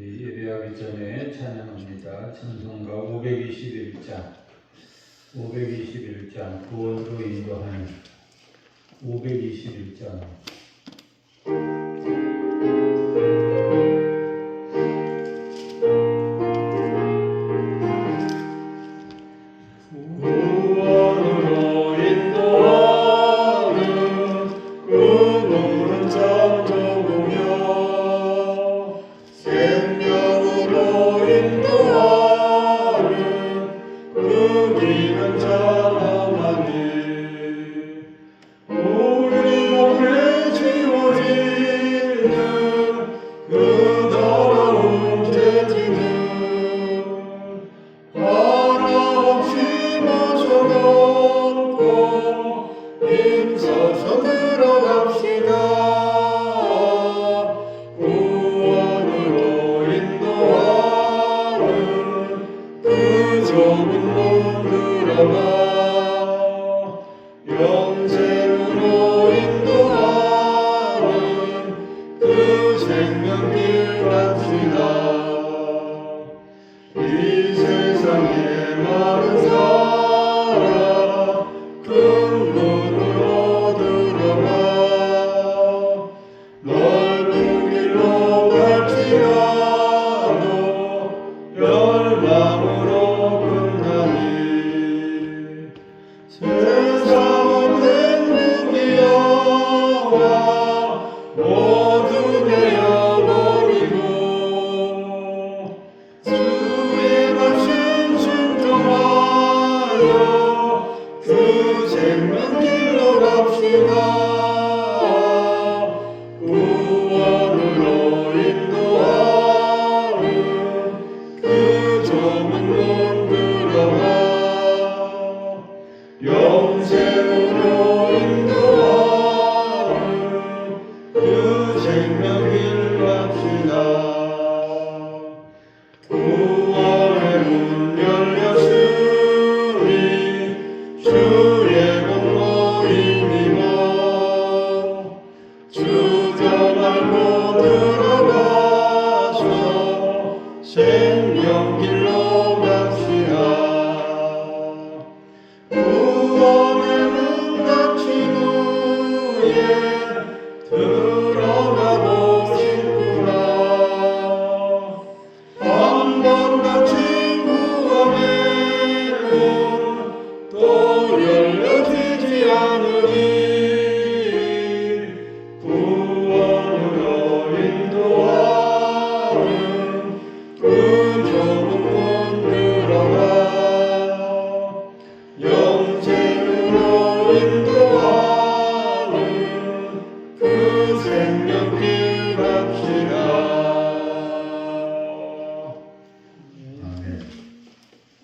예배하기 전에 찬양합니다. 찬송가 521장 구원으로 인도하는 521장.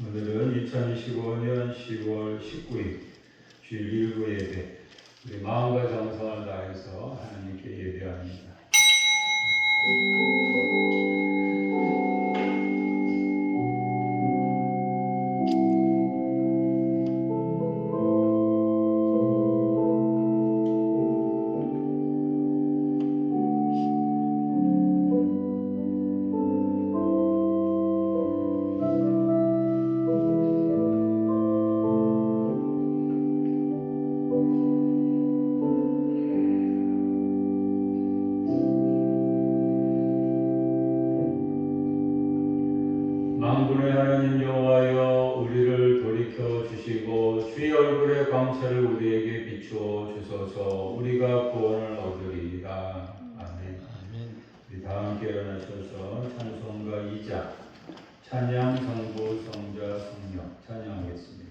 오늘은 2025년 10월 19일 주일 일부 예배, 우리 마음과 정성을 다해서 하나님께 예배합니다. 만군의 하나님 여호와여, 우리를 돌이켜 주시고 주의 얼굴의 광채를 우리에게 비추어 주소서. 우리가 구원을 얻으리이다. 아멘. 우리 다 함께 일어나셔서 찬송가 2장 찬양 성부 성자 성령 찬양하겠습니다.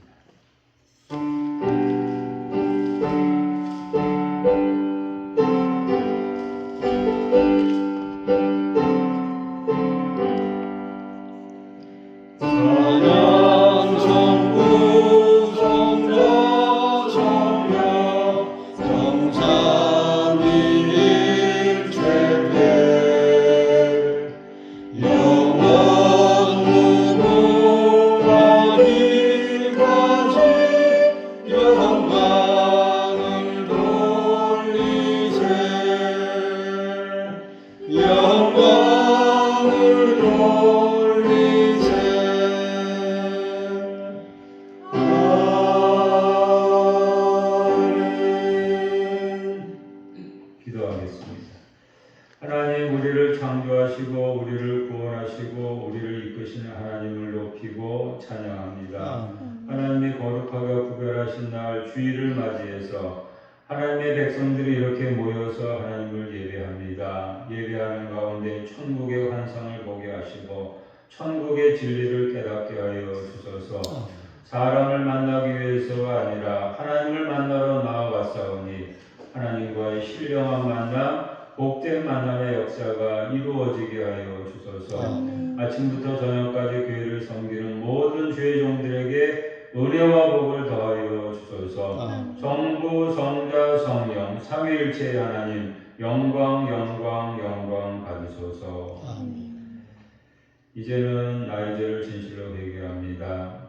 영원 무궁하니 우리를 창조하시고 우리를 구원하시고 우리를 이끄시는 하나님을 높이고 찬양합니다. 하나님이 거룩하고 구별하신 날 주일을 맞이해서 하나님의 백성들이 이렇게 모여서 하나님을 예배합니다. 예배하는 가운데 천국의 환상을 보게 하시고 천국의 진리를 깨닫게 하여 주소서. 사람을 만나기 위해서가 아니라 하나님을 만나러 나아갔사오니 하나님과의 신령한 만남, 복된 만남의 역사가 이루어지게 하여 주소서. 아침부터 저녁까지 교회를 섬기는 모든 주의 종들에게 은혜와 복을 더하여 주소서. 성부, 성자, 성령, 삼위일체의 하나님 영광, 영광, 영광 받으소서. 이제는 나의 죄를 진실로 회개합니다.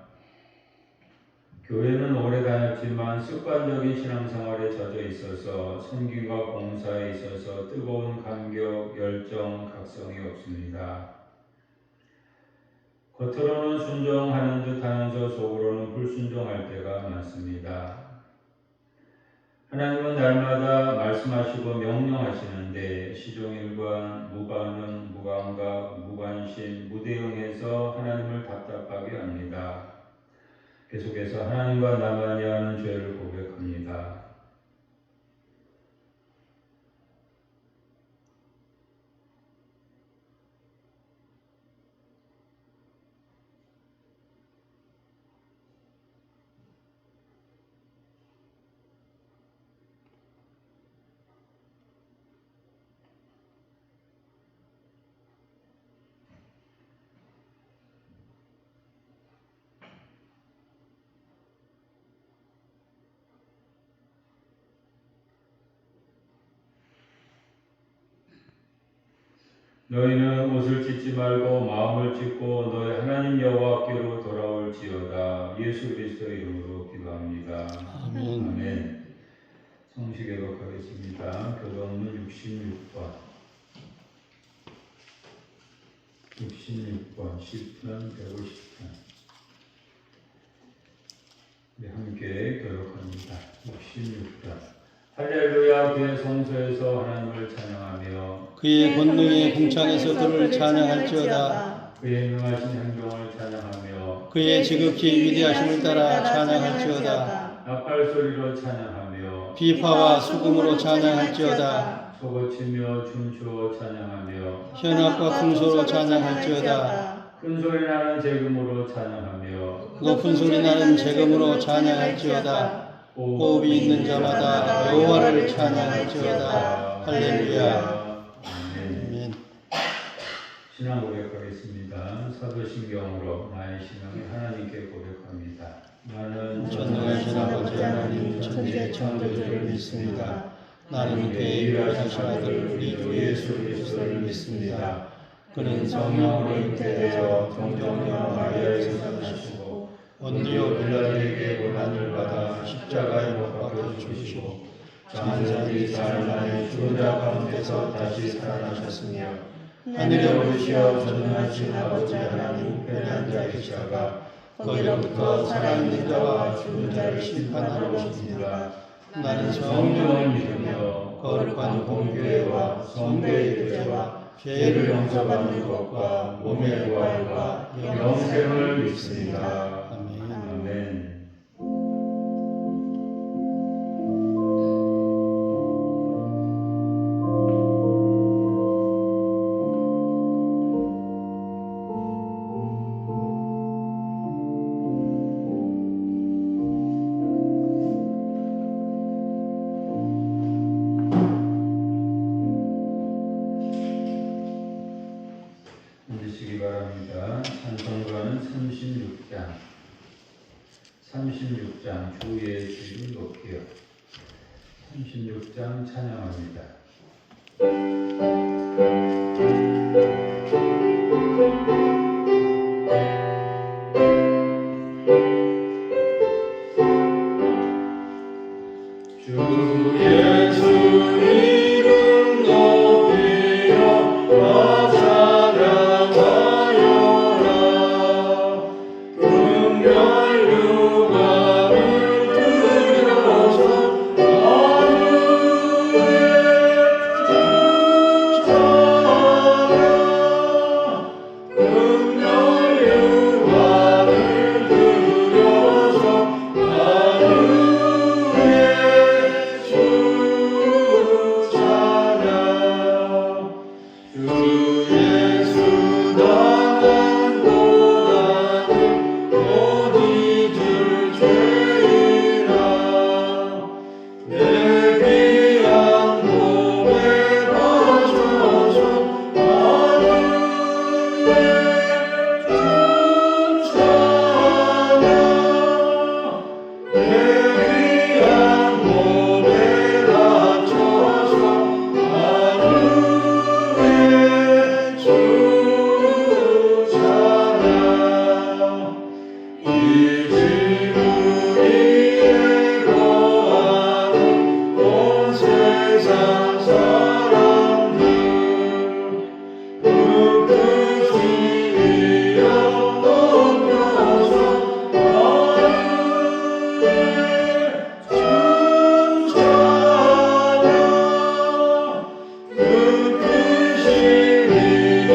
교회는 오래 다녔지만 습관적인 신앙생활에 젖어 있어서 섬김과 봉사에 있어서 뜨거운 감격, 열정, 각성이 없습니다. 겉으로는 순종하는 듯 하면서 속으로는 불순종할 때가 많습니다. 하나님은 날마다 말씀하시고 명령하시는데 시종일관, 무반응, 무감각, 무관심, 무대응해서 하나님을 답답하게 합니다. 계속해서 하나님과 나만이 하는 죄를 고백합니다. 너희는 옷을 찢지 말고 마음을 찢고 너희 하나님 여호와께로 돌아올지어다. 예수 그리스도의 이름으로 기도합니다. 아멘. 아멘. 성시 교독하겠습니다. 교독문 66번 10편 150편 함께 교독합니다. 66편 할렐루야. 그의 성소에서 하나님을 찬양하며 그의 권능의 궁창에서 그를 찬양할지어다. 그의 능하신 행동을 찬양하며 그의 지극히 위대하심을 따라 찬양할지어다. 나팔 소리로 찬양하며 비파와 수금으로 찬양할지어다. 소고치며 춤추어 찬양하며 현악과 풍소로 찬양할지어다. 큰 소리 나는 재금으로 찬양하며 높은 소리 나는 재금으로 찬양할지어다. 호흡이 있는 자마다 여호와를 찬양할지어다. 할렐루야. 아멘. 신앙 고백하겠습니다. 사도신경으로 나의 신앙을 하나님께 고백합니다. 나는 전능하신 아버지 하나님 천지의 창조주를 믿습니다. 나는 그의 유일하신 아들 우리 주 예수 그리스도를 믿습니다. 그는 성령으로 잉태되어 동정녀 마리아에서 나시고 본디오 빌라도에게 고난을 받아 십자가에 못 박혀 죽으시고 장사들이 사흘 만에 죽은 자 가운데서 다시 살아나셨으며 하늘에 오르시어 전능하신 아버지 하나님 우편에 앉아 계시다가 거기로부터 살아있는 자와 죽은 자를 심판하러 오십니다. 나는 성령을 믿으며 거룩한 공교회와 성도의 교제와 죄를 용서받는 것과 몸의 부활과 영생을 믿습니다. 아멘. 앉으시기 바랍니다. 찬송가는 36장 주의 주를 높여 36장 찬양합니다. 주의 주 이름 높이어 찬양하여 나는 고난을 못 잊을 죄이라 내 귀한 몸에 바쳐서 하늘에 춤추며 내 귀한 몸에 바쳐서 하늘에 춤추며 이 지구 위에 거하는 온 세상 사람들 불끝이 위로 높여서 하늘에 춤추며 불끝이 위로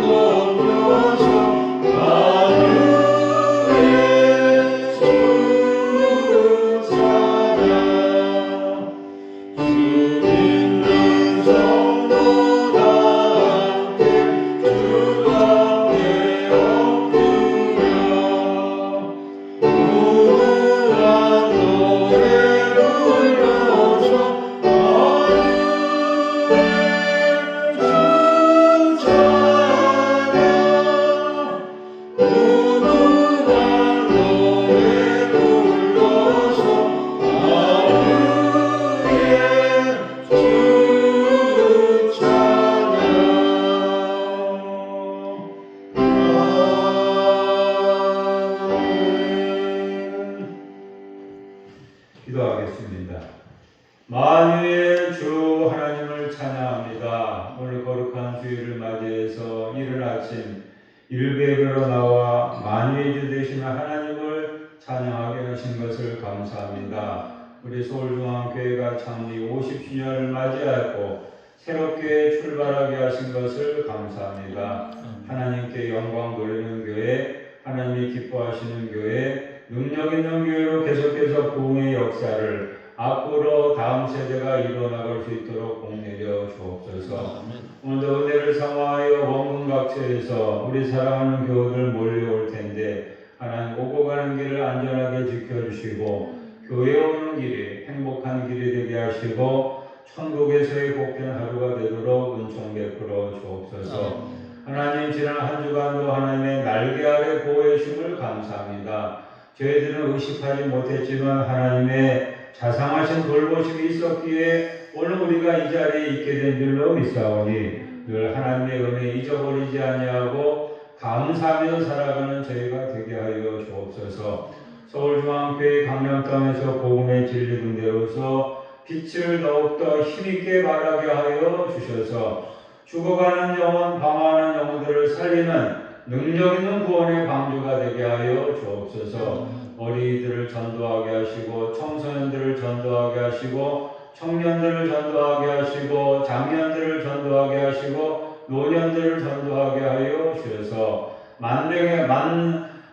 높여서 하늘에 춤추며 주 믿는 성도다 함께 주 앞에 엎드려 우아한 노래 불러서 하늘에 춤추며 우아한 노래 불러서 기도하겠습니다. 만유의 주 하나님을 찬양합니다. 오늘 거룩한 주일을 맞이해서 이른 아침 일배배로 나와 만유의 주 되시는 하나님을 찬양하게 하신 것을 감사합니다. 우리 서울중앙교회가 창립 50주년을 맞이하고 새롭게 출발하게 하신 것을 감사합니다. 하나님께 영광 돌리는 교회, 하나님이 기뻐하시는 교회, 능력 있는 교회로 계속해서 부흥의 역사를 앞으로 다음 세대가 이뤄나갈 수 있도록 복내려 주옵소서. 오늘도 은혜를 삼아하여 원군 각처에서 우리 사랑하는 교우들 몰려올 텐데 하나님 오고 가는 길을 안전하게 지켜주시고 교회 오는 길이 행복한 길이 되게 하시고 천국에서의 복된 하루가 되도록 은총 베풀어 주옵소서. 하나님 지난 한 주간도 하나님의 날개 아래 보호해 주심을 감사합니다. 저희들은 의식하지 못했지만 하나님의 자상하신 돌보심이 있었기에 오늘 우리가 이 자리에 있게 된 줄로 믿사오니 늘 하나님의 은혜 잊어버리지 아니하고 감사하며 살아가는 저희가 되게 하여 주옵소서. 서울중앙교회 강남 땅에서 복음의 진리 군대로서 빛을 더욱더 힘있게 발하게 하여 주셔서 죽어가는 영혼, 방황하는 영혼들을 살리는 능력 있는 구원의 방주가 되게 하여 주옵소서. 어린이들을 전도하게 하시고 청소년들을 전도하게 하시고 청년들을 전도하게 하시고 장년들을 전도하게 하시고 노년들을 전도하게 하여 주셔서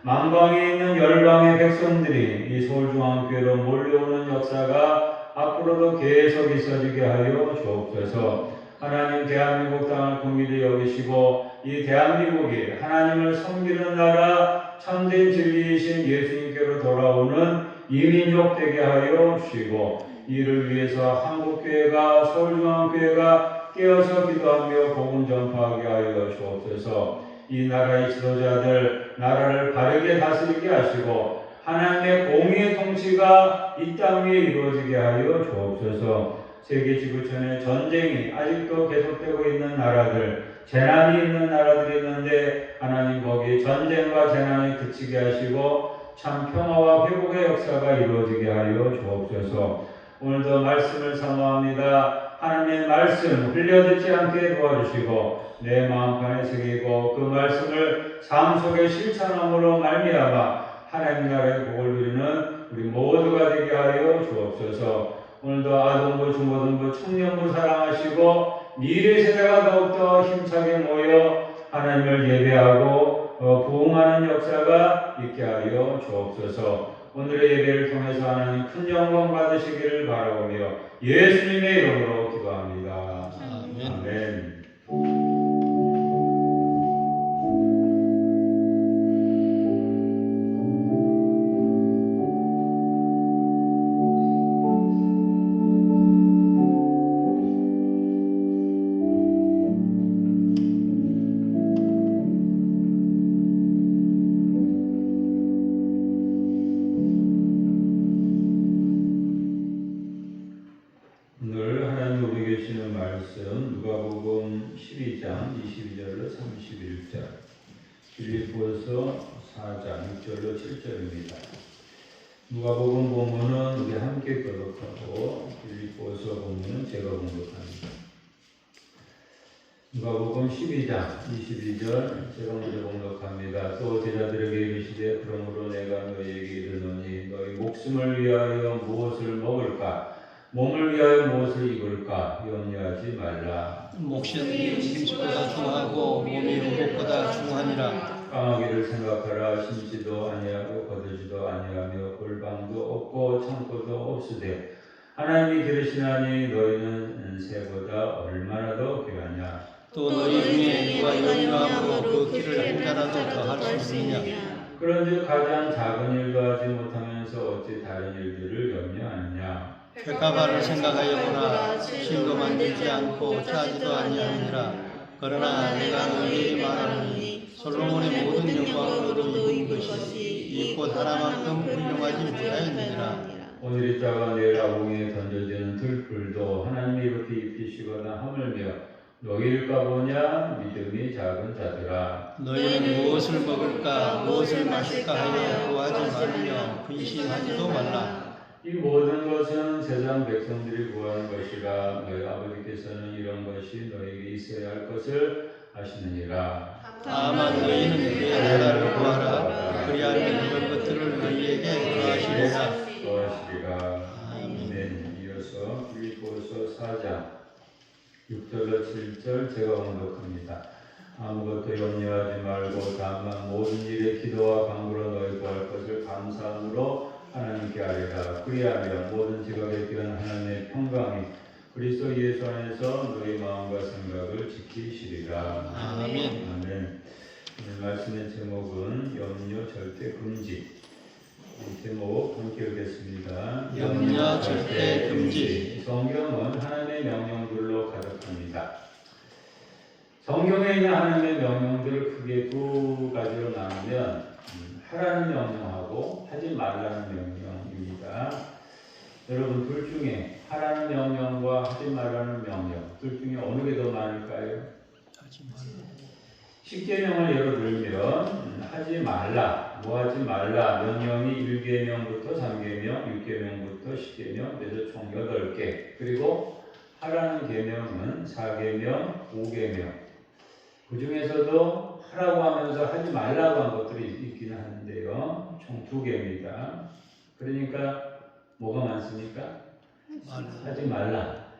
만방에 있는 열방의 백성들이 이 서울중앙교회로 몰려오는 역사가 앞으로도 계속 있어지게 하여 주옵소서. 하나님 대한민국 땅을 긍휼히 여기시고 이 대한민국이 하나님을 섬기는 나라 참된 진리이신 예수님께로 돌아오는 이민족 되게 하여 주시고 이를 위해서 한국교회가 서울중앙교회가 깨어서 기도하며 복음 전파하게 하여 주옵소서. 이 나라의 지도자들 나라를 바르게 다스리게 하시고 하나님의 공의의 통치가 이 땅 위에 이루어지게 하여 주옵소서. 세계 지구촌에 전쟁이 아직도 계속되고 있는 나라들, 재난이 있는 나라들이 있는데 하나님 거기 전쟁과 재난이 그치게 하시고 참 평화와 회복의 역사가 이루어지게 하여 주옵소서. 오늘도 말씀을 사모합니다. 하나님의 말씀 흘려듣지 않게 도와주시고 내 마음판에 새기고 그 말씀을 삶 속에 실천함으로 말미암아 하나님 나라의 복을 누리는 우리 모두가 되게 하여 주옵소서. 오늘도 아동부, 중고등부, 청년부 사랑하시고 미래 세대가 더욱더 힘차게 모여 하나님을 예배하고 부흥하는 역사가 있게 하여 주옵소서. 오늘의 예배를 통해서 하나님 큰 영광 받으시기를 바라오며 예수님의 이름으로 기도합니다. 아멘. 21절, 빌립보서 4장 6절로 7절입니다. 누가복음 본문은 우리 함께 교독하고 빌립보서 본문은 제가 공독합니다. 누가복음 12장 22절 제가 먼저 공독합니다. 또 제자들에게 이르시되 그러므로 내가 너희에게 이르노니 너희 목숨을 위하여 무엇을 먹을까 몸을 위하여 무엇을 입을까 염려하지 말라. 목숨이 음식보다 중하고 몸이 의복보다 중하니라. 까마귀를 생각하라. 심지도 아니하고 거두지도 아니하며 골방도 없고 창고도 없으되 하나님이 기르시나니 너희는 새보다 얼마나 더 귀하냐. 또 너희 중에 누가 염려함으로 그 길을 한 자라도 더할 수 있느냐. 그런즉 가장 작은 일도 하지 못하면서 어찌 다른 일들을 염려하느냐. 횟가발을 생각하여보나 실도 만들지 않고 짜지도 아니하니라. 그러나 내가 너희에게 말하노니 솔로몬의 모든 영광으로도 입은 것이 이 꽃 하나만큼 훌륭하지 못하였느니라. 오늘 이따가 내일 아궁이에 던져지는 들불도 하나님이 이렇게 입히시거나 하물며 너희일까 보냐. 믿음이 작은 자들아. 너희는 무엇을 먹을까 무엇을 마실까 하여 구하지 말며 근심하지도 말라. 이 모든 것은 세상 백성들이 구하는 것이라 너희 아버지께서는 이런 것이 너희에게 있어야 할 것을 아시느니라. 다만 너희는 그의 나라를 구하라. 그리하면 이런 것들을 너희에게 더하시리라. 아멘. 이어서 빌립보서 4장 6절로 7절 제가 공독합니다. 아무것도 염려하지 말고 다만 모든 일에 기도와 간구로 너희 구할 것을 감사함으로 하나님께 아뢰라. 그리하면 모든 지각에 뛰어난 하나님의 평강이 그리스도 예수 안에서 너희 마음과 생각을 지키시리라. 아멘. 아멘. 오늘 말씀의 제목은 염려 절대 금지. 이 제목 함께 읽겠습니다. 염려 절대 금지. 성경은 하나님의 명령들로 가득합니다. 성경에 있는 하나님의 명령들을 크게 두 가지로 나누면 하라는 명령하고 하지 말라는 명령입니다. 여러분 둘 중에 하라는 명령과 하지 말라는 명령 둘 중에 어느 게 더 많을까요? 하지 말라. 10계명을 예로 들면 하지 말라, 뭐 하지 말라 명령이 1계명부터 3계명, 6계명부터 10계명, 그래서 총 8개. 그리고 하라는 계명은 4계명, 5계명. 그 중에서도 하라고 하면서 하지 말라고 한 것들이 있기는 하는데요. 총 2개입니다. 그러니까 뭐가 많습니까? 하지 말라.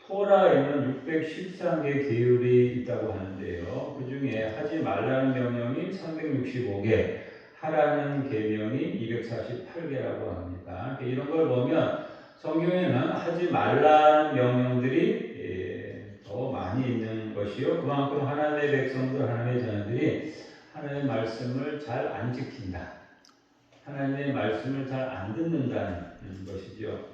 토라에는 613개 계율이 있다고 하는데요. 그 중에 하지 말라는 명령이 365개, 하라는 계명이 248개라고 합니다. 이런 걸 보면 성경에는 하지 말라는 명령들이 더 많이 있는 것이요. 그만큼 하나님의 백성들, 하나님의 자녀들이 하나님의 말씀을 잘 안 지킨다. 하나님의 말씀을 잘 안 듣는다는 것이죠.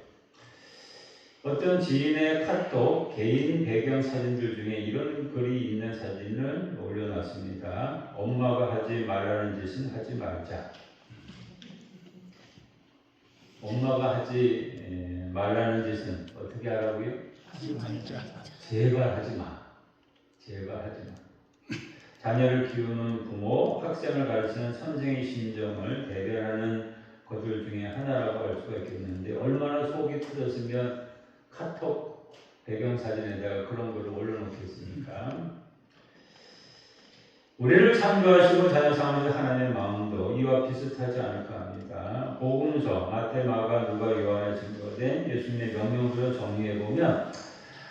어떤 지인의 카톡 개인 배경 사진들 중에 이런 글이 있는 사진을 올려놨습니다. 엄마가 하지 말라는 짓은 하지 말자. 엄마가 하지 말라는 짓은 어떻게 하라고요? 하지 말자. 제발 하지 마. 제발 하지 마. 자녀를 키우는 부모, 학생을 가르치는 선생의 심정을 대변하는 것들 중에 하나라고 할 수가 있겠는데 얼마나 속이 터졌으면 카톡 배경사진에다가 그런 거를 올려놓겠습니까? 우리를 창조하시고 자녀 삼으신 하나님의 마음도 이와 비슷하지 않을까 합니다. 복음서, 마태, 마가, 누가, 요한에 증거된 예수님의 명령들을 정리해보면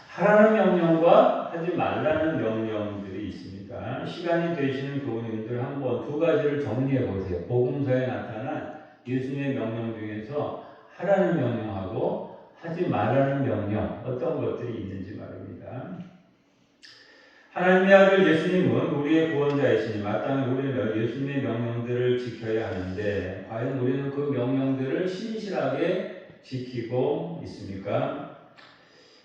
하라는 명령과 하지 말라는 명령들이 있습니다. 시간이 되시는 교우님들 한번 두 가지를 정리해보세요. 복음서에 나타난 예수님의 명령 중에서 하라는 명령하고 하지 말라는 명령 어떤 것들이 있는지 말입니다. 하나님의 아들 예수님은 우리의 구원자이시니 마땅히 우리는 예수님의 명령들을 지켜야 하는데 과연 우리는 그 명령들을 신실하게 지키고 있습니까?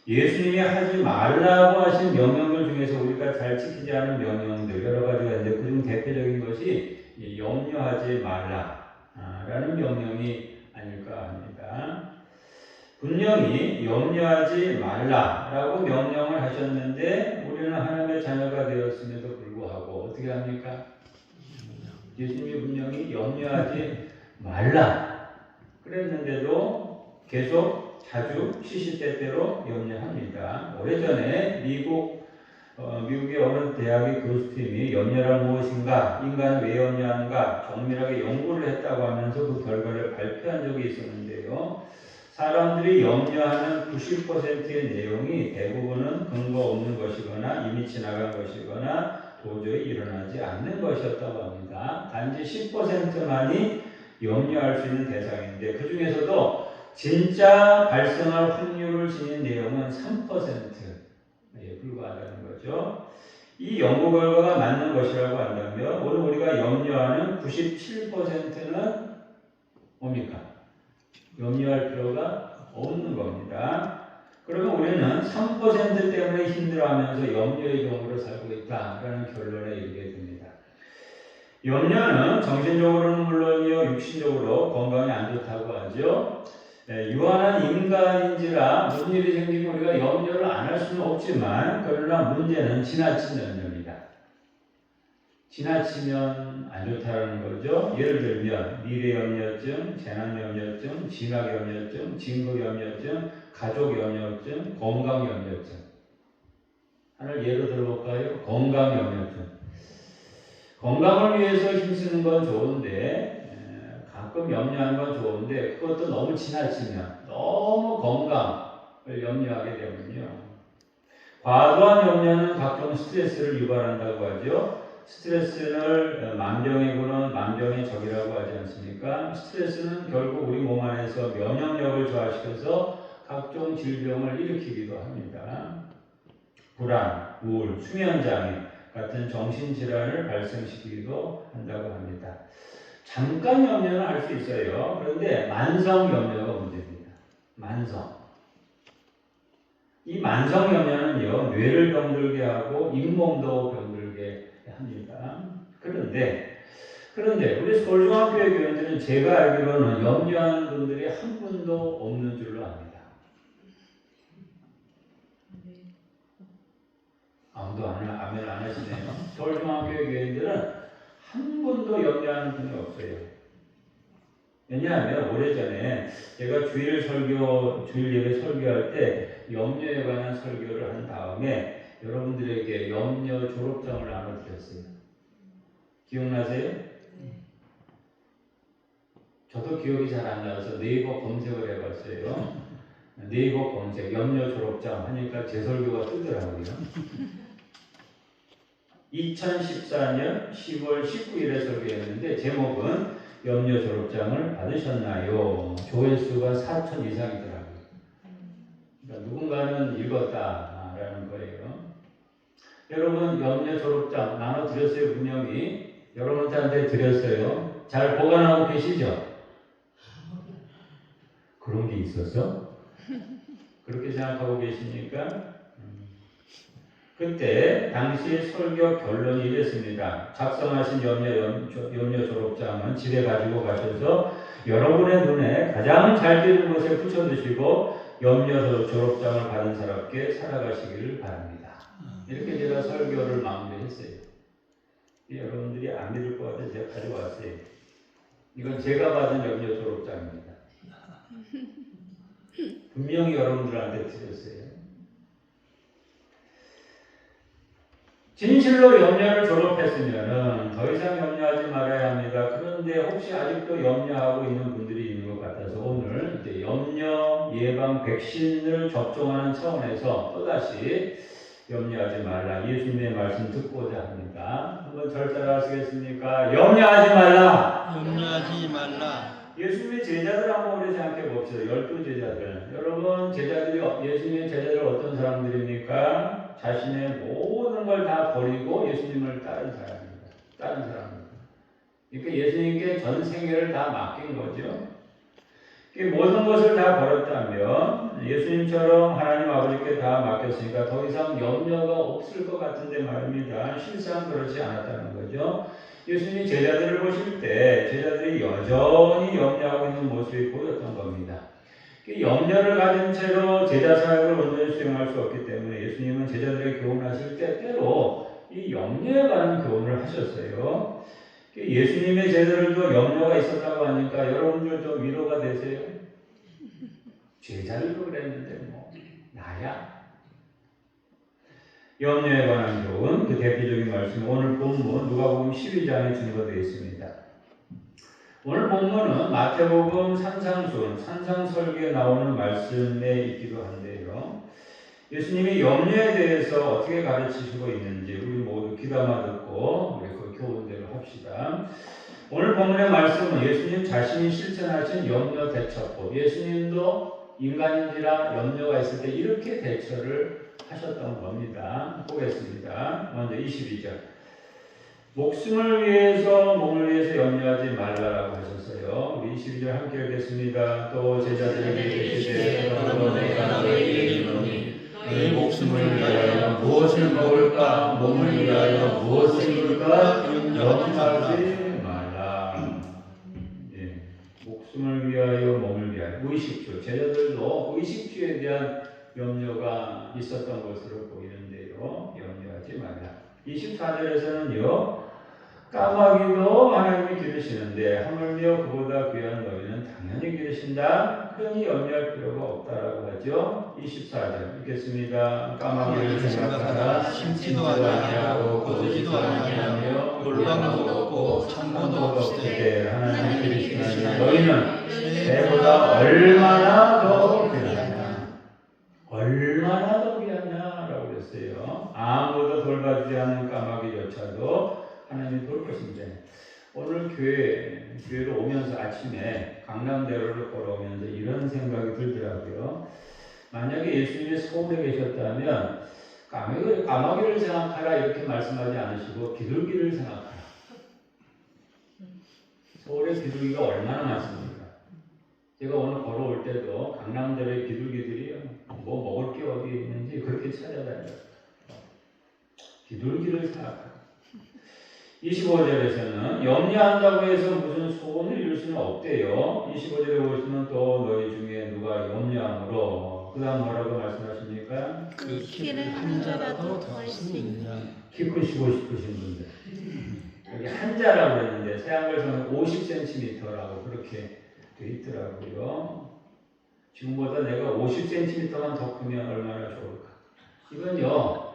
예수님이 하지 말라고 하신 명령들 중에서 우리가 잘 지키지 않은 명령들 여러 가지가 있는데 그중 대표적인 것이 염려하지 말라라는 명령이 아닐까 합니다. 분명히 염려하지 말라라고 명령을 하셨는데 우리는 하나님의 자녀가 되었음에도 불구하고 어떻게 합니까? 예수님이 분명히 염려하지 말라 그랬는데도 계속 자주 시시때때로 염려합니다. 오래전에 미국의 어느 대학의 교수팀이 염려란 무엇인가, 인간은 왜 염려하는가 정밀하게 연구를 했다고 하면서 그 결과를 발표한 적이 있었는데요. 사람들이 염려하는 90%의 내용이 대부분은 근거 없는 것이거나 이미 지나간 것이거나 도저히 일어나지 않는 것이었다고 합니다. 단지 10%만이 염려할 수 있는 대상인데 그 중에서도 진짜 발생할 확률을 지닌 내용은 3%에 불과하다는 거죠. 이 연구 결과가 맞는 것이라고 한다면 오늘 우리가 염려하는 97%는 뭡니까? 염려할 필요가 없는 겁니다. 그러면 우리는 3% 때문에 힘들어하면서 염려의 경우로 살고 있다라는 결론에 이르게 됩니다. 염려는 정신적으로는 물론이요 육신적으로 건강에 안 좋다고 하죠. 유한한 인간인지라 무슨 일이 생기면 우리가 염려를 안 할 수는 없지만 그러나 문제는 지나친 염려입니다. 지나치면 안 좋다는 거죠. 예를 들면 미래 염려증, 재난 염려증, 진학 염려증, 진급 염려증, 가족 염려증, 건강 염려증. 하나를 예로 들어볼까요? 건강 염려증. 건강을 위해서 힘쓰는 건 좋은데 가끔 염려하는 건 좋은데 그것도 너무 지나치면 너무 건강을 염려하게 되면요. 과도한 염려는 각종 스트레스를 유발한다고 하죠. 스트레스를 만병의 군은 만병의 적이라고 하지 않습니까? 스트레스는 결국 우리 몸 안에서 면역력을 저하시켜서 각종 질병을 일으키기도 합니다. 불안, 우울, 수면장애 같은 정신질환을 발생시키기도 한다고 합니다. 잠깐 염려는 할 수 있어요. 그런데 만성 염려가 문제입니다. 이 만성 염려는요, 뇌를 병들게 하고 잇몸도 병들게 합니다. 그런데 우리 서울중앙교회 교인들은 제가 알기로는 염려하는 분들이 한 분도 없는 줄로 압니다. 아무도 아멘 안 하시네요. 서울중앙교회 교인들은 한 분도 염려하는 분이 없어요. 왜냐하면 오래전에 제가 주일 예배 설교할 때 염려에 관한 설교를 한 다음에 여러분들에게 염려 졸업장을 나눠드렸어요. 기억나세요? 저도 기억이 잘 안 나서 네이버 검색을 해봤어요. 네이버 검색 염려 졸업장 하니까 제 설교가 뜨더라고요. 2014년 10월 19일에 설교했는데 제목은 염려 졸업장을 받으셨나요? 조회수가 4,000 이상이더라고요. 그러니까 누군가는 읽었다라는 거예요. 여러분 염려 졸업장 나눠드렸어요. 분명히 여러분한테 드렸어요. 잘 보관하고 계시죠? 그런 게 있었어? 그렇게 생각하고 계십니까? 그때 당시 설교 결론이 이랬습니다. 작성하신 염려 졸업장은 집에 가지고 가셔서 여러분의 눈에 가장 잘 띄는 곳에 붙여두시고 염려 졸업장을 받은 사람께 살아가시기를 바랍니다. 이렇게 제가 설교를 마무리했어요. 여러분들이 안 믿을 것 같아서 제가 가져왔어요. 이건 제가 받은 염려 졸업장입니다. 분명히 여러분들한테 드렸어요. 진실로 염려를 졸업했으면 더 이상 염려하지 말아야 합니다. 그런데 혹시 아직도 염려하고 있는 분들이 있는 것 같아서 오늘 이제 염려 예방 백신을 접종하는 차원에서 또다시 염려하지 말라. 예수님의 말씀 듣고자 합니다. 한번 절 따라하시겠습니까? 염려하지 말라. 염려하지 말라. 예수님의 제자들 한번 우리 생각해 봅시다. 12 제자들. 여러분 예수님의 제자들 어떤 사람들입니까? 자신의 모든 걸 다 버리고 예수님을 따른 사람입니다. 그러니까 예수님께 전 생애를 다 맡긴 거죠. 모든 것을 다 버렸다면 예수님처럼 하나님 아버지께 다 맡겼으니까 더 이상 염려가 없을 것 같은데 말입니다. 실상 그렇지 않았다는 거죠. 예수님이 제자들을 보실 때 제자들이 여전히 염려하고 있는 모습이 보였던 겁니다. 염려를 가진 채로 제자 사역을 온전히 수행할 수 없기 때문에 예수님은 제자들에게 교훈하실 때 때로 이 염려에 관한 교훈을 하셨어요. 예수님의 제자들도 염려가 있었다고 하니까 여러분들 좀 위로가 되세요? 제자들도 그랬는데 뭐 나야? 염려에 관한 교훈, 그 대표적인 말씀, 오늘 본문 누가복음 12장에 증거되어 있습니다. 오늘 본문은 마태복음 산상수훈, 산상설교에 나오는 말씀에 있기도 한데요. 예수님이 염려에 대해서 어떻게 가르치시고 있는지 우리 모두 귀담아 듣고 우리 그 교훈대로 합시다. 오늘 본문의 말씀은 예수님 자신이 실천하신 염려 대처법, 예수님도 인간인지라 염려가 있을 때 이렇게 대처를 하셨던 겁니다. 보겠습니다. 먼저 22절. 목숨을 위해서 몸을 위해서 염려하지 말라라고 하셨어요. 우리 22절 함께 읽겠습니다. 또 제자들에게 이르시되 너로 내가 너에게 이르노니 너희 목숨을 위하여 무엇을 먹을까 몸을 위하여 무엇을 입을까 염려하지 말라. 예. 목숨을 위하여 몸을 위하여 의식주, 제자들도 의식주에 대한 염려가 있었던 것으로 보이는데요. 염려하지 말라. 24절에서는요. 까마귀도 하나님이 기르시는데 하물며 그보다 귀한 너희는 당연히 기르신다. 그러니 염려할 필요가 없다라고 하죠. 24절 읽겠습니다. 까마귀를 생각하라. 심지도 아니하고 거두지도 아니하며 물방울도 없고 창고도 없으되 하나님이 기르시는 너희는 새보다 얼마나 더 귀하냐. 얼마나 더 귀하냐라고 그랬어요. 아무도 돌봐주지 않는 까마귀조차도 하나님이 돌보신대. 오늘 교회로 오면서 아침에 강남대로를 걸어오면서 이런 생각이 들더라고요. 만약에 예수님이 서울에 계셨다면 까마귀를 생각하라 이렇게 말씀하지 않으시고 비둘기를 생각하라. 서울에 비둘기가 얼마나 많습니까? 제가 오늘 걸어올 때도 강남대로의 비둘기들이 뭐 먹을 게 어디에 있는지 그렇게 찾아다녀요. 비둘기를 생각하라. 25절에서는 염려한다고 해서 무슨 소원을 이룰 수는 없대요. 25절에 보시면 또 너희 중에 누가 염려함으로 그 다음 뭐라고 말씀하십니까? 그 키를 한 자라도 더할 수 있느냐. 키 크시고 싶으신 분들 여기 한 자라고 했는데 새한글성은 50cm라고 그렇게 돼 있더라고요. 지금보다 내가 50cm만 더 크면 얼마나 좋을까. 이건요.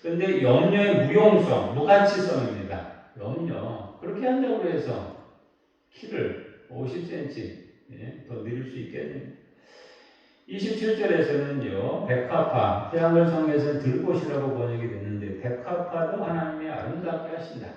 근데 염려의 무용성, 무가치성입니다. 염려. 그렇게 한다고 해서 키를 50cm 더 늘릴 수 있겠네요. 27절에서는요. 백합화, 태양글성에서는 들꽃이라고 번역이 됐는데 백합화도 하나님이 아름답게 하신다.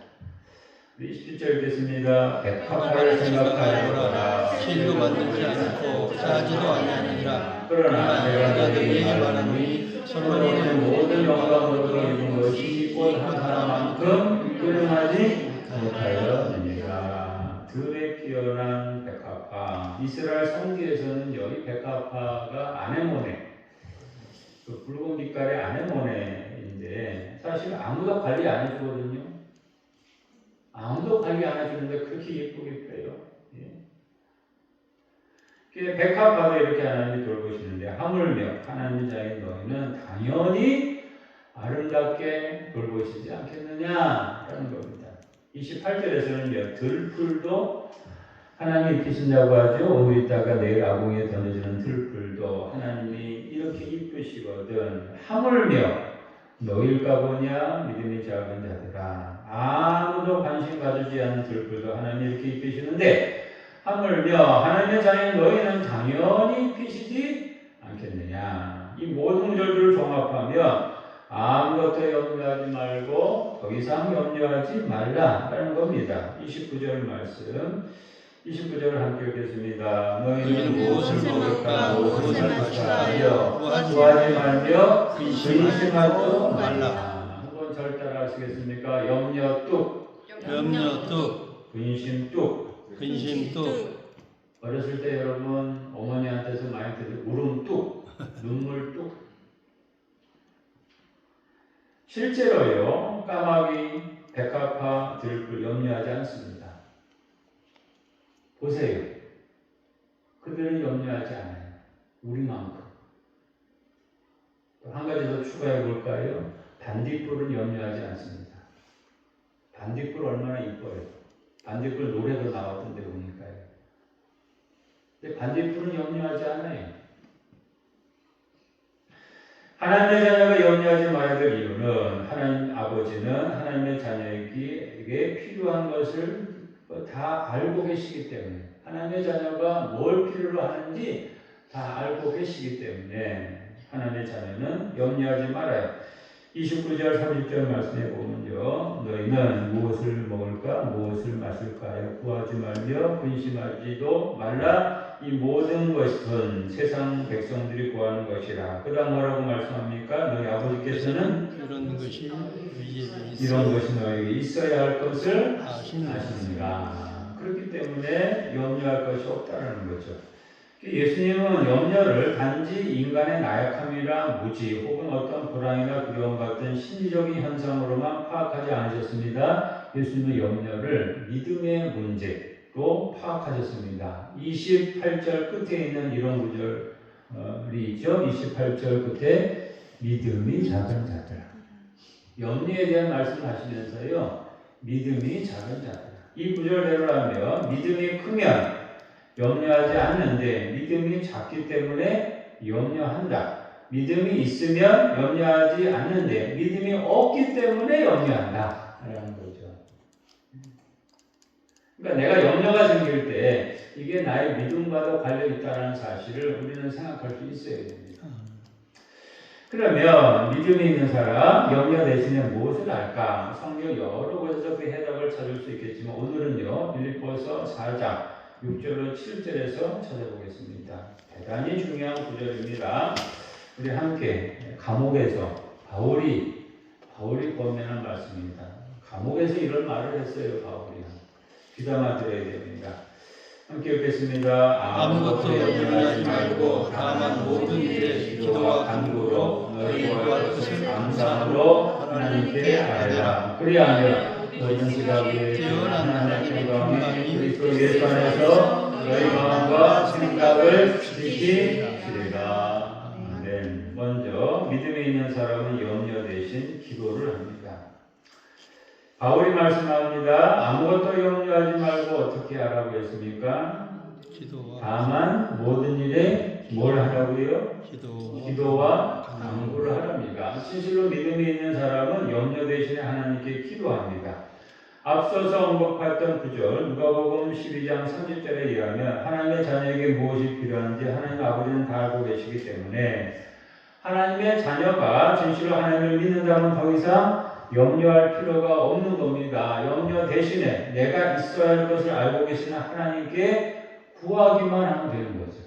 27절 읽겠습니다. 백합화를 생각하여라. 실도 만들지 않고 짜지도 아니하니라. 그러나 내가 너희에게 너희에게 말하노니 솔로몬의 모든 영광으로 입은 것이 꽃 하나만큼 끄름하지 못하였느니라. 들에 피어난 백합화. 이스라엘 성지에서는요, 이 백합화가 아네모네, 그 붉은 빛깔의 아네모네인데 사실 아무도 관리 안 해주거든요. 아무도 관리 안 해주는데 그렇게 예쁘게 펴요. 백합화도 이렇게 하나님이 돌보시는데 하물며 하나님 자인 너희는 당연히 아름답게 돌보시지 않겠느냐라는 겁니다. 28절에서는요. 들풀도 하나님이 입히신다고 하죠. 오늘 있다가 내일 아궁이에 던져지는 들풀도 하나님이 이렇게 입히시거든. 하물며 너희일까 보냐 믿음이 작은 자들아. 아무도 관심 가지지 않는 들풀도 하나님이 이렇게 입히시는데 하물며 하나님의 자녀인 너희는 당연히 피시지 않겠느냐. 이 모든 구절들을 종합하면 아무것도 염려하지 말고 더 이상 염려하지 말라라는 겁니다. 29절 말씀 29절을 함께 읽겠습니다. 너희는 무엇을 먹을까 무엇을 마실까 하여 구하지 말며 근심하지 말라. 한번 절 따라 하시겠습니까? 염려 뚝 근심 뚝 근심 뚝. 어렸을 때 여러분 어머니한테서 많이 들은 울음 뚝, 눈물 뚝. 실제로요 까마귀, 백합화, 들풀 염려하지 않습니다. 보세요. 그들은 염려하지 않아요. 우리만큼. 또 한 가지 더 추가해 볼까요? 반딧불은 염려하지 않습니다. 반딧불 얼마나 이뻐요. 반딧불 노래도 나왔던데 보니까요. 근데 반딧불은 염려하지 않아요. 하나님의 자녀가 염려하지 말아야 될 이유는 하나님 아버지는 하나님의 자녀에게 필요한 것을 다 알고 계시기 때문에, 하나님의 자녀가 뭘 필요로 하는지 다 알고 계시기 때문에 하나님의 자녀는 염려하지 말아요. 29절 30절 말씀에 보면요, 너희는 무엇을 먹을까 무엇을 마실까 구하지 말며 근심하지도 말라. 이 모든 것은 세상 백성들이 구하는 것이라. 그 다음 뭐라고 말씀합니까? 너희 아버지께서는 이런 것이 이런 것이 너희에게 있어야 할 것을 아시느니라. 그렇기 때문에 염려할 것이 없다는 거죠. 예수님은 염려를 단지 인간의 나약함이나 무지 혹은 어떤 불안이나 두려움 같은 심리적인 현상으로만 파악하지 않으셨습니다. 예수님은 염려를 믿음의 문제로 파악하셨습니다. 28절 끝에 있는 이런 구절이 있죠. 28절 끝에 믿음이 작은 자들. 염려에 대한 말씀을 하시면서요, 믿음이 작은 자들. 이 구절대로라면 믿음이 크면 염려하지 않는데 믿음이 작기 때문에 염려한다. 믿음이 있으면 염려하지 않는데 믿음이 없기 때문에 염려한다. 라는 거죠. 그러니까 내가 염려가 생길 때 이게 나의 믿음과도 관련이 있다는 사실을 우리는 생각할 수 있어야 됩니다. 그러면 믿음이 있는 사람, 염려 대신에 무엇을 할까? 성경 여러 곳에서 그 해답을 찾을 수 있겠지만 오늘은요, 빌립보서 4장 6절로 7절에서 찾아보겠습니다. 대단히 중요한 구절입니다. 우리 함께 감옥에서 바울이 권면한 말씀입니다. 감옥에서 이런 말을 했어요. 바울이. 귀담아 들어야 됩니다. 함께 읽겠습니다. 아무것도 염려하지 말고 다만 모든 일에 기도와 간구로 너희 구할 것을 감사함으로 하나님께 아뢰라. 그리하면 너희는 지각에 뛰어난 하나님의 평강이 그리스도 예수 안에서 너희 마음과 생각을 지키시리라. 아멘. 먼저 믿음에 있는 사람은 염려 대신 기도를 합니다. 바울이 말씀합니다. 아무것도 염려하지 말고 어떻게 하라고 했습니까? 다만 모든 일에 뭘 하라고요? 기도와 간구를 하랍니다. 진실로 믿음이 있는 사람은 염려 대신에 하나님께 기도합니다. 앞서서 언급했던 구절 누가복음 12장 30절에 의하면 하나님의 자녀에게 무엇이 필요한지 하나님 아버지는 다 알고 계시기 때문에 하나님의 자녀가 진실로 하나님을 믿는다면 더 이상 염려할 필요가 없는 겁니다. 염려 대신에 내가 있어야 할 것을 알고 계시는 하나님께 구하기만 하면 되는 거죠.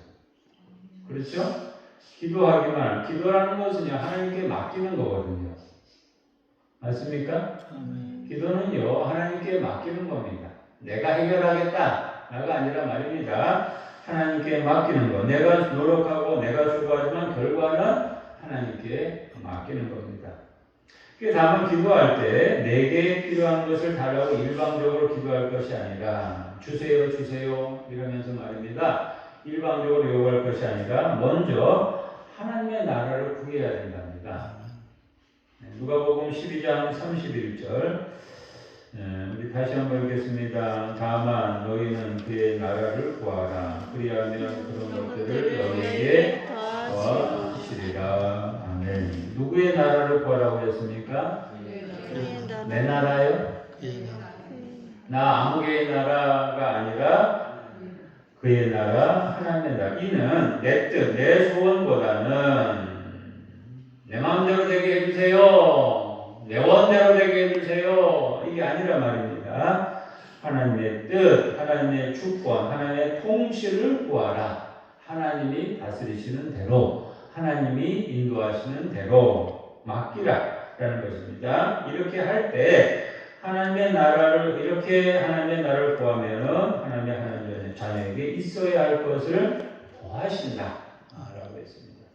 그렇죠? 기도하기만. 기도라는 것은요, 하나님께 맡기는 거거든요. 맞습니까? 기도는요, 하나님께 맡기는 겁니다. 내가 해결하겠다. 나가 아니라 말입니다. 하나님께 맡기는 거. 내가 노력하고 내가 수고하지만 결과는 하나님께 맡기는 겁니다. 다만 기도할 때 내게 필요한 것을 달라고 일방적으로 기도할 것이 아니라 주세요 주세요 이러면서 말입니다. 일방적으로 요구할 것이 아니라 먼저 하나님의 나라를 구해야 된답니다. 누가복음 12장 31절 우리 다시 한번 읽겠습니다. 다만 너희는 그의 나라를 구하라. 그리하면 그런 것들을 너희에게 더하시리라. 아멘. 누구의 나라를 구하라고 했습니까? 내 나라요? 나 아무개의 나라가 아니라 그의 나라, 하나님의 나라. 이는 내 뜻, 내 소원보다는 내 마음대로 되게 해주세요. 내 원대로 되게 해주세요. 이게 아니라 말입니다. 하나님의 뜻, 하나님의 주권, 하나님의 통치를 구하라. 하나님이 다스리시는 대로, 하나님이 인도하시는 대로 맡기라. 라는 것입니다. 이렇게 할 때 하나님의 나라를 구하면은 하나님의 자녀에게 있어야 할 것을 더하신다. 라고 했습니다.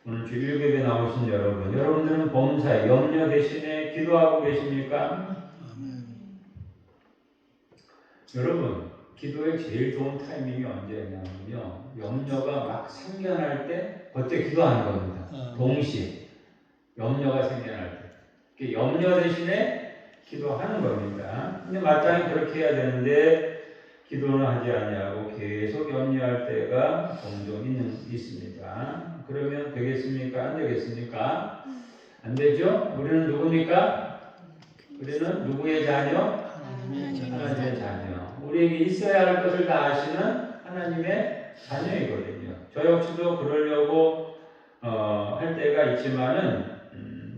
오늘 주일 예배에 나오신 여러분들은 범사에 염려 대신에 기도하고 계십니까? 여러분, 기도의 제일 좋은 타이밍이 언제냐면요, 염려가 막 생겨날 때 그때 기도하는 겁니다. 동시에 염려가 생겨날 때 염려 대신에 기도하는 겁니다. 근데 마땅히 그렇게 해야 되는데 기도는 하지 아니하고 계속 염려할 때가 종종 있습니다. 그러면 되겠습니까? 안 되겠습니까? 안 되죠? 우리는 누굽니까? 우리는 누구의 자녀? 하나님의 자녀. 우리에게 있어야 할 것을 다 아시는 하나님의 자녀이거든요. 저 역시도 그러려고 할 때가 있지만은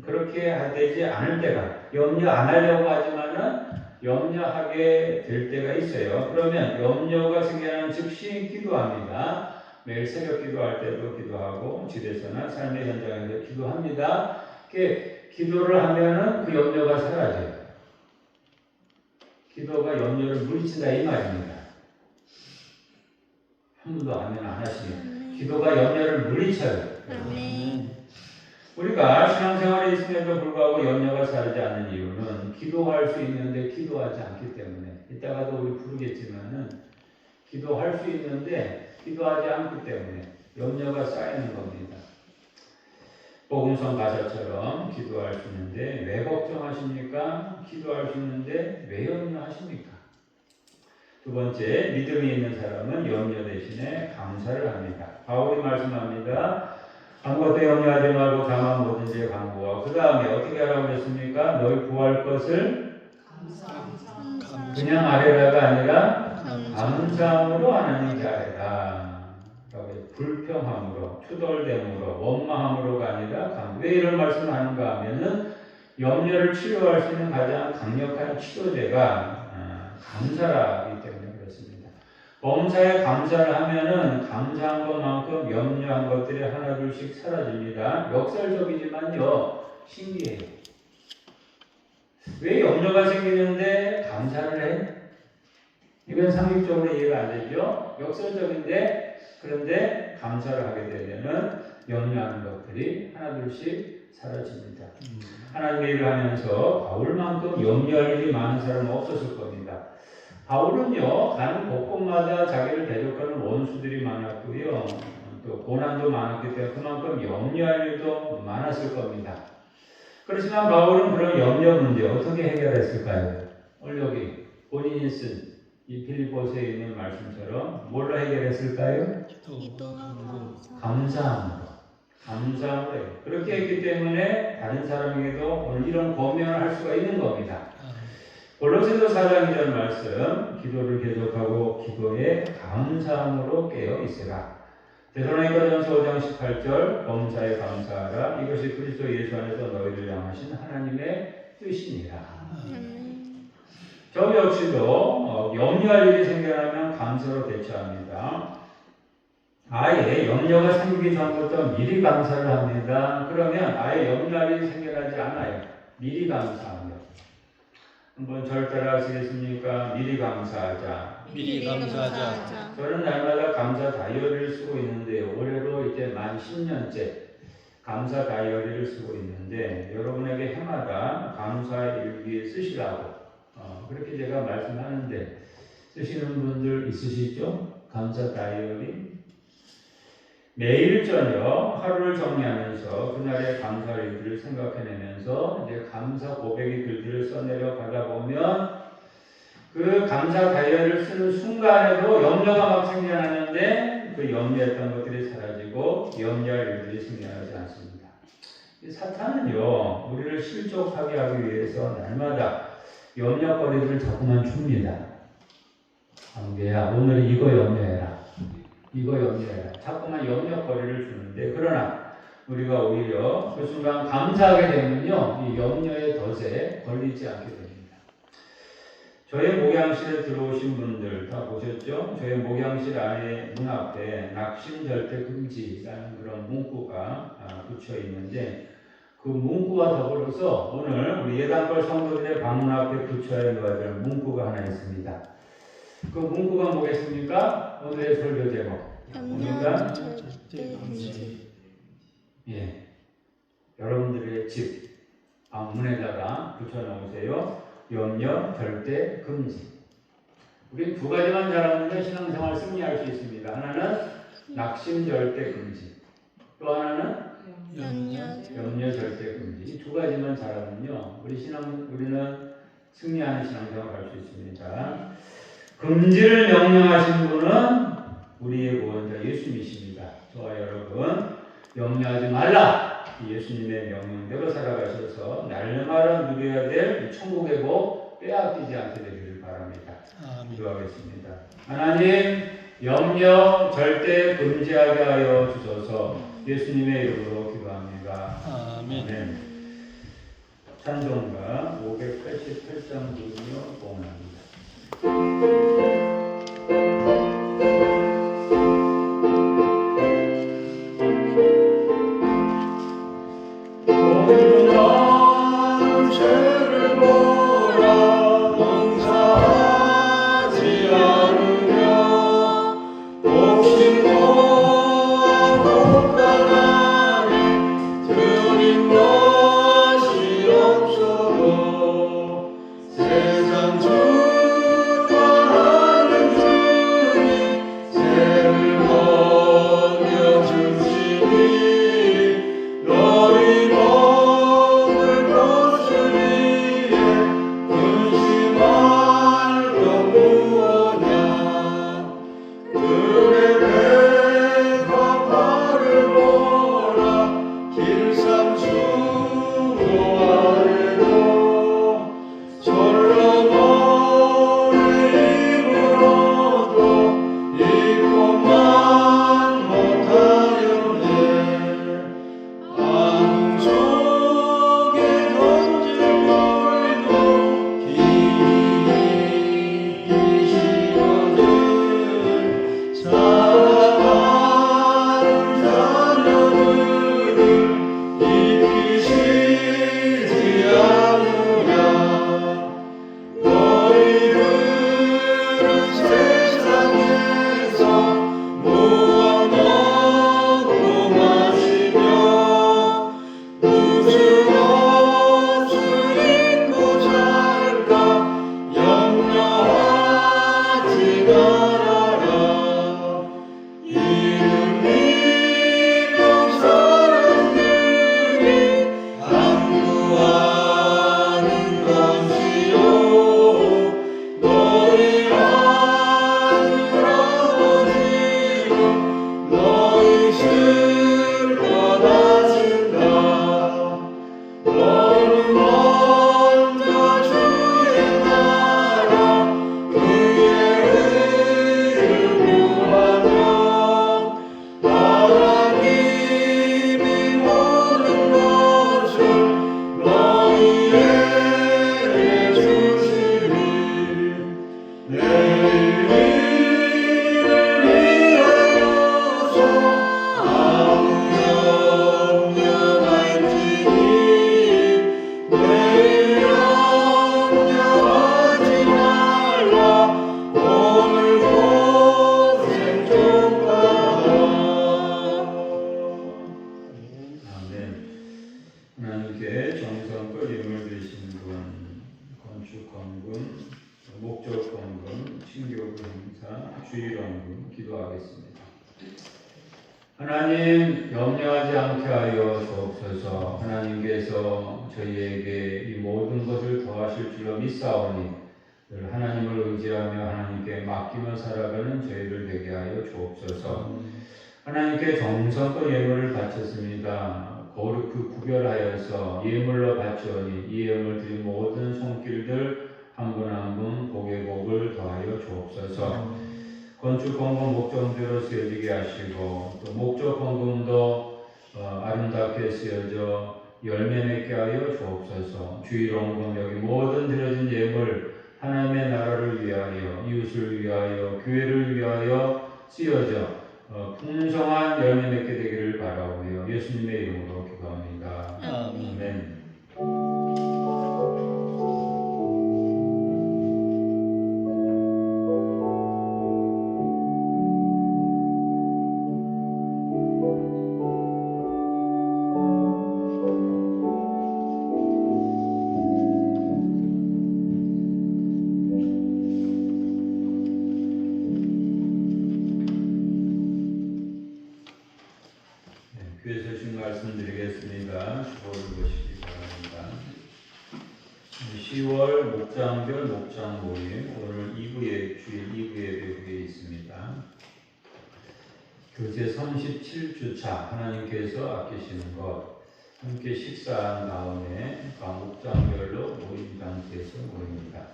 그렇게 되지 않을 때가, 염려 안 하려고 하지만은 염려하게 될 때가 있어요. 그러면 염려가 생겨나는 즉시 기도합니다. 매일 새벽 기도할 때도 기도하고 집에서나 삶의 현장에서 기도합니다. 기도를 하면은 그 염려가 사라져요. 기도가 염려를 물리친다 이 말입니다. 한 분도 아멘 안 하시네요. 기도가 염려를 물리쳐요. 우리가 신앙생활에 있음에도 불구하고 염려가 사라지지 않는 이유는 기도할 수 있는데 기도하지 않기 때문에, 이따가도 우리 부르겠지만은 기도할 수 있는데 기도하지 않기 때문에 염려가 쌓이는 겁니다. 복음성 가사처럼 기도할 수 있는데 왜 걱정하십니까? 기도할 수 있는데 왜 염려하십니까? 두 번째, 믿음이 있는 사람은 염려 대신에 감사를 합니다. 바울이 말씀합니다. 아무것도 염려하지 말고 다만 뭐든지 간구하고, 그 다음에 어떻게 하라고 그랬습니까? 너희 구할 것을 그냥 아뢰라가 아니라 감사함으로 하나님께 아뢰라. 불평함으로, 투덜됨으로, 원망함으로가 아니라 왜 이런 말씀을 하는가 하면은 염려를 치료할 수 있는 가장 강력한 치료제가 감사라기 때문에 그렇습니다. 범사에 감사를 하면은 감사한 것만큼 염려한 것들이 하나둘씩 사라집니다. 역설적이지만요, 신기해요. 왜 염려가 생기는데 감사를 해? 이건 상식적으로 이해가 안 되죠? 역설적인데, 그런데 감사를 하게 되면은 염려하는 것들이 하나둘씩 사라집니다. 하나님의 일을 하면서 바울만큼 염려할 일이 많은 사람은 없었을 겁니다. 바울은요, 가는 곳곳마다 자기를 대적하는 원수들이 많았고요, 또 고난도 많았기 때문에 그만큼 염려할 일도 많았을 겁니다. 그렇지만 바울은 그런 염려 문제 어떻게 해결했을까요? 오늘 여기 본인이 쓴 이 빌립보서에 있는 말씀처럼 뭘로 해결했을까요? 감사함으로. 그렇게 했기 때문에 다른 사람에게도 오늘 이런 권면을 할 수가 있는 겁니다. 골로새서 4장 2절 말씀, 기도를 계속하고 기도에 감사함으로 깨어 있으라. 데살로니가전서 5장 18절, 범사에 감사하라. 이것이 그리스도 예수 안에서 너희를 향하신 하나님의 뜻이니라. 저 역시도 염려할 일이 생겨나면 감사로 대처합니다. 아예 염려가 생기기 전부터 미리 감사를 합니다. 그러면 아예 염려할 일이 생겨나지 않아요. 미리 감사합니다. 한번 절 따라하시겠습니까? 미리 감사하자. 미리 감사하자. 저는 날마다 감사 다이어리를 쓰고 있는데요. 올해로 이제 만 10년째 감사 다이어리를 쓰고 있는데, 여러분에게 해마다 감사 일기 쓰시라고 그렇게 제가 말씀하는데, 쓰시는 분들 있으시죠? 감사 다이어리. 매일 저녁 하루를 정리하면서 그날의 감사 일들을 생각해내면서 이제 감사 고백의 글들을 써내려 가다 보면 그 감사 다이어리를 쓰는 순간에도 염려가 막 생겨나는데 그 염려했던 것들이 사라지고 염려할 일들이 생겨나지 않습니다. 사탄은요, 우리를 실족하게 하기 위해서 날마다 염려거리들을 자꾸만 줍니다. 안개야, 오늘 이거 염려해라. 이거 염려해라. 자꾸만 염려거리를 주는데, 그러나 우리가 오히려 그 순간 감사하게 되면요, 이 염려의 덫에 걸리지 않게 됩니다. 저의 목양실에 들어오신 분들 다 보셨죠? 저의 목양실 안에 문 앞에 낙심 절대 금지라는 그런 문구가 붙여 있는데, 그 문구와 더불어서 오늘 우리 예단벌 성도들의 방문 앞에 붙여야 될 문구가 하나 있습니다. 그 문구가 뭐겠습니까? 오늘의 설교 제목. 오늘은 예, 여러분들의 집 방문에다가 붙여놓으세요. 염려 절대 금지. 우리 두 가지만 잘하면 신앙생활 승리할 수 있습니다. 하나는 낙심 절대 금지, 또 하나는 염려 절대 금지. 이 두 가지만 잘하면요, 우리는 승리하는 신앙생활 할 수 있습니다. 금지를 명령하신 분은 우리의 구원자 예수님이십니다. 저와 여러분 염려하지 말라. 예수님의 명령대로 살아가셔서 날마다 누려야 될 천국의 복 빼앗기지 않게 되기를 바랍니다. 기도하겠습니다. 하나님 염려 절대 금지하게 하여 주셔서 예수님의 이름으로 기도합니다. 아멘. 찬송가 588장 부르며 봉헌합니다. 하나님께 정성껏 예물 드리시는 분, 건축헌금, 목적헌금, 친교부 행사, 주일헌금 기도하겠습니다. 하나님 염려하지 않게 하여 주옵소서. 하나님께서 저희에게 이 모든 것을 더하실 줄로 믿사오니 늘 하나님을 의지하며 하나님께 맡기며 살아가는 저희를 되게 하여 주옵소서. 하나님께 정성껏 예물을 바쳤습니다. 거룩히 구별하여서 예물로 바치오니 이 예물 드린 모든 손길들 한 분 한 분 복의 복을 더하여 주옵소서. 건축헌금 목적대로 쓰여지게 하시고 또 목적헌금도 아름답게 쓰여져 열매 맺게 하여 주옵소서. 주일헌금 여기 모든 드려진 예물 하나님의 나라를 위하여 이웃을 위하여 교회를 위하여 쓰여져 풍성한 열매 맺게 되기를 바라오며 예수님의 이름으로 기도합니다. 아멘. 교회 소식 말씀드리겠습니다. 주보를 보시기 바랍니다. 10월 광곡장별 목장 모임 오늘 2부의 주일 2부 예배에 있습니다. 교제 37주차 하나님께서 아끼시는 것 함께 식사한 다음에 광곡장별로 모임 장소에서 모입니다.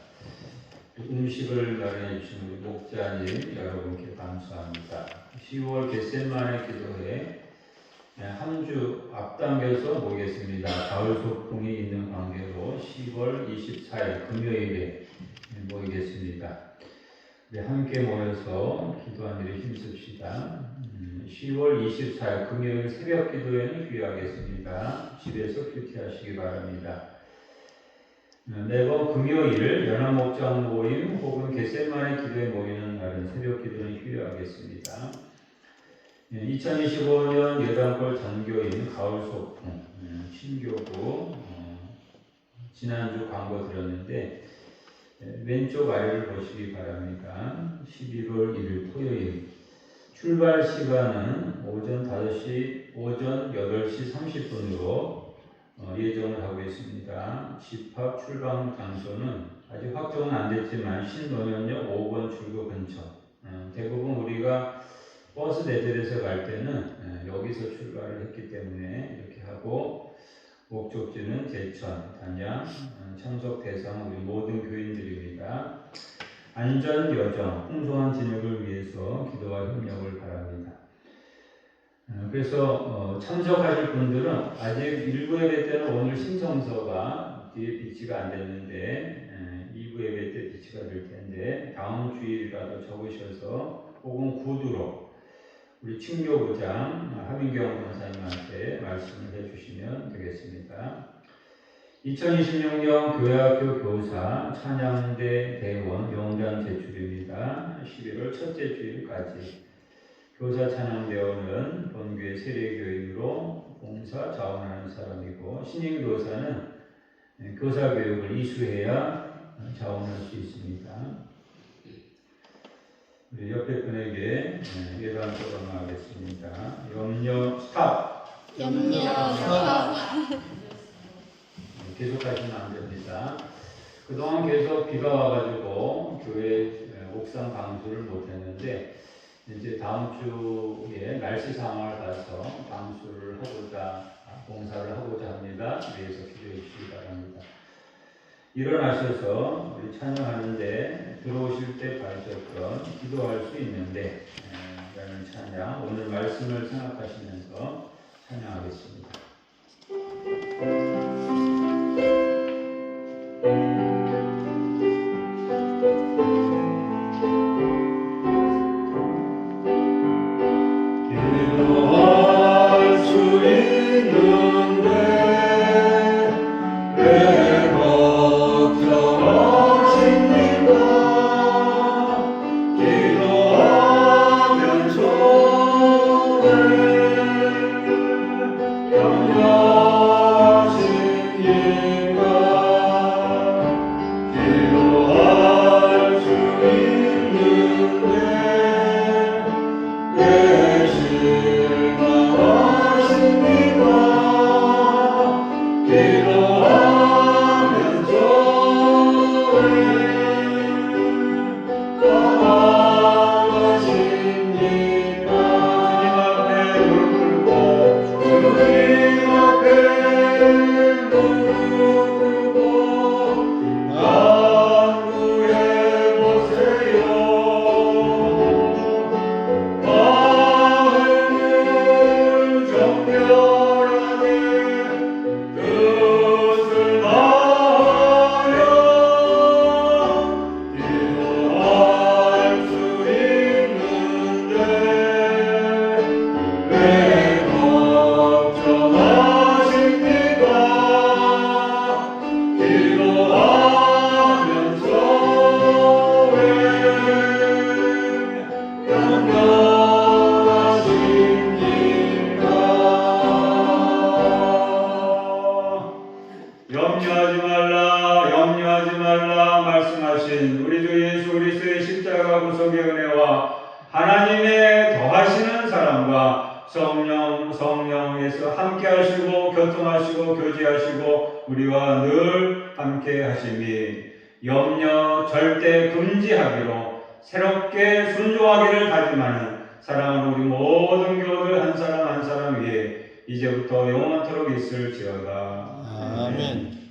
음식을 마련해 주신 우리 목자님 여러분께 감사합니다. 10월 겟셋마네 기도회 한 주 앞당겨서 모이겠습니다. 가을 소풍이 있는 관계로 10월 24일 금요일에 모이겠습니다. 우리 함께 모여서 기도하는 일에 힘씁시다. 10월 24일 금요일 새벽 기도회는 귀하겠습니다. 집에서 큐티하시기 바랍니다. 매번 금요일 연합목장 모임 혹은 겟셋마네 기도에 모이는 날은 새벽 기도는 휴일하겠습니다. 2025년 예단골 전교인 가을 소풍 신교구 지난주 광고 드렸는데 왼쪽 아래를 보시기 바랍니다. 11월 1일 토요일 출발 시간은 오전 8시 30분으로 예정을 하고 있습니다. 집합 출발 장소는 아직 확정은 안 됐지만 신노년역 5번 출구 근처. 대부분 우리가 버스 대절에서 갈 때는 여기서 출발을 했기 때문에 이렇게 하고 목적지는 제천, 단양, 참석 대상 우리 모든 교인들입니다. 안전 여정, 풍성한 진역을 위해서 기도와 협력을 바랍니다. 그래서 참석하실 분들은 아직 1부 예배 때는 오늘 신청서가 뒤에 비치가 안 됐는데 2부 예배 때 비치가 될 텐데 다음 주일이라도 적으셔서 혹은 구두로 우리 칭교부장 하민경 권사님한테 말씀을 해주시면 되겠습니다. 2026년 교회학교 교사 찬양대 대원 명단 제출입니다. 11월 첫째 주일까지 교사 찬양대원은 본교회 세례교인으로 봉사 자원하는 사람이고 신임교사는 교사교육을 이수해야 자원할 수 있습니다. 우리 옆에 분에게 예단 조언하겠습니다. 염려 스탑. 염려 스탑. 계속하시면 안 됩니다. 그동안 계속 비가 와가지고 교회 옥상 방수를 못했는데 이제 다음 주에 날씨 상황을 봐서 방수를 하고자 봉사를 하고자 합니다. 위해서 기도해 주시기 바랍니다. 일어나셔서 우리 찬양하는데 들어오실 때 가르쳤던 기도할 수 있는데 라는 찬양 오늘 말씀을 생각하시면서 찬양하겠습니다. 기도할 수 있는데 왜 걱정하십니까? 기도하면서 왜 염려하십니까? 기도할 수 있는데 왜 실망하십니까? 기도하면서 왜 떠나가십니까? 주님 앞에 무릎 꿇고 간구해보세요. 마음을 정결하게 뜻을 다하여 기도할 수 있는데 왜 걱정하십니까? 기도하면서 왜 염려하십니까? 염려하지 말라 말씀하신 우리 주 예수 그리스도의 십자가 구속의 은혜와 하나님의 더하시는 사랑과 성령에서 함께 하시고 교통하시고 교제하시고 우리와 늘 함께 하심이 염려 절대 금지하기로 새롭게 순종하기를 다짐하는 사랑하는 우리 모든 교우들 한 사람 한 사람 위에 이제부터 영원토록 있을지어다. 아멘.